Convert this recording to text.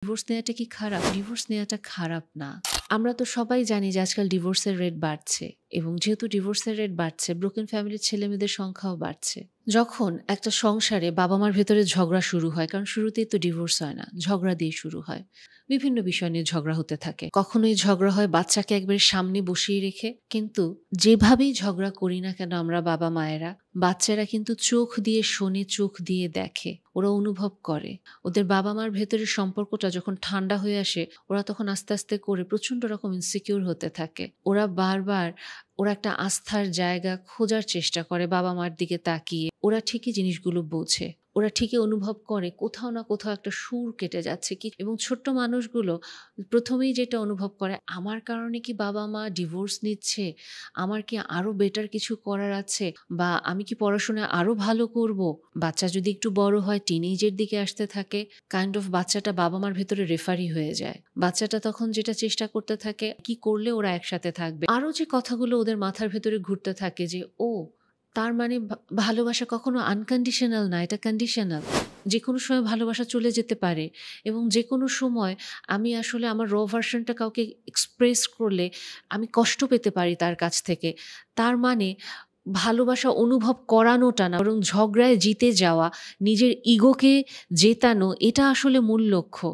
Divorce নেওয়াটা কি খারাপ? ডিভোর্স নেওয়াটা খারাপ না। আমরা তো সবাই জানি যে আজকাল ডিভোর্সের রেট বাড়ছে এবং যেহেতু ডিভোর্সের রেট বাড়ছে, ব্রোকেন ফ্যামিলির ছেলেমেয়েদের সংখ্যাও বাড়ছে। যখন একটা সংসারে বাবা-মার ভেতরে ঝগড়া শুরু হয়, কারণ শুরুতেই তো ডিভোর্স হয় না, ঝগড়া দিয়ে শুরু হয়। বিভিন্ন বিষয় নিয়ে ঝগড়া হতে থাকে। কখনোই ঝগড়া হয় বাচ্চাকে একবারে সামনে বসিয়ে রেখে, কিন্তু যেভাবেই ঝগড়া করি না কেন আমরা বাবা-মায়েরা, বাচ্চারা কিন্তু চোখ দিয়ে শোনে, চোখ দিয়ে দেখে। ওরা অনুভব করে। ওদের বাবা-মার ভেতরের সম্পর্কটা যখন ঠান্ডা হয়ে আসে, ওরা তখন আস্তে, আস্তে করে প্রচণ্ড রকম ইনসিকিউর হতে থাকে। ওরা বারবার ওরা একটা আস্থার জায়গা খোঁজার চেষ্টা করে বাবা-মার দিকে তাকিয়ে। ওরা ঠিকই জিনিসগুলো বোঝে। ওরা ঠিকই অনুভব করে কোথাও না কোথাও একটা সুর কেটে যাচ্ছে কি, এবং ছোট্ট মানুষগুলো ১ম এই যেটা অনুভব করে, আমার কারণে কি বাবা-মা ডিভোর্স নিচ্ছে? আমার কি আরো বেটার কিছু করার আছে? বা আমি কি পড়াশোনায় আরো ভালো করব? বাচ্চা যদি একটু বড় হয়, টিনেজের দিকে আসতে থাকে, কাইন্ড অফ বাচ্চাটা বাবা-মার ভেতরে রেফারি হয়ে যায়। বাচ্চাটা তখন যেটা চেষ্টা করতে থাকে, কি করলে ওরা একসাথে থাকবে? আরো যে কথাগুলো ওদের মাথার ভেতরে ঘুরতে থাকে যে, ও তার মানে ভালোবাসা কখনো আনকন্ডিশনাল না, এটা কন্ডিশনাল। যেকোনো সময় ভালোবাসা চলে যেতে পারে এবং যেকোনো সময় আমি আসলে আমার ভার্শনটা কাউকে এক্সপ্রেস করলে আমি কষ্ট পেতে পারি তার কাছ থেকে। তার মানে ভালোবাসা অনুভব করানোটা না, বরং ঝগড়ায় জিতে যাওয়া, নিজের ইগোকে জেতানো, এটা আসলে মূল লক্ষ্য।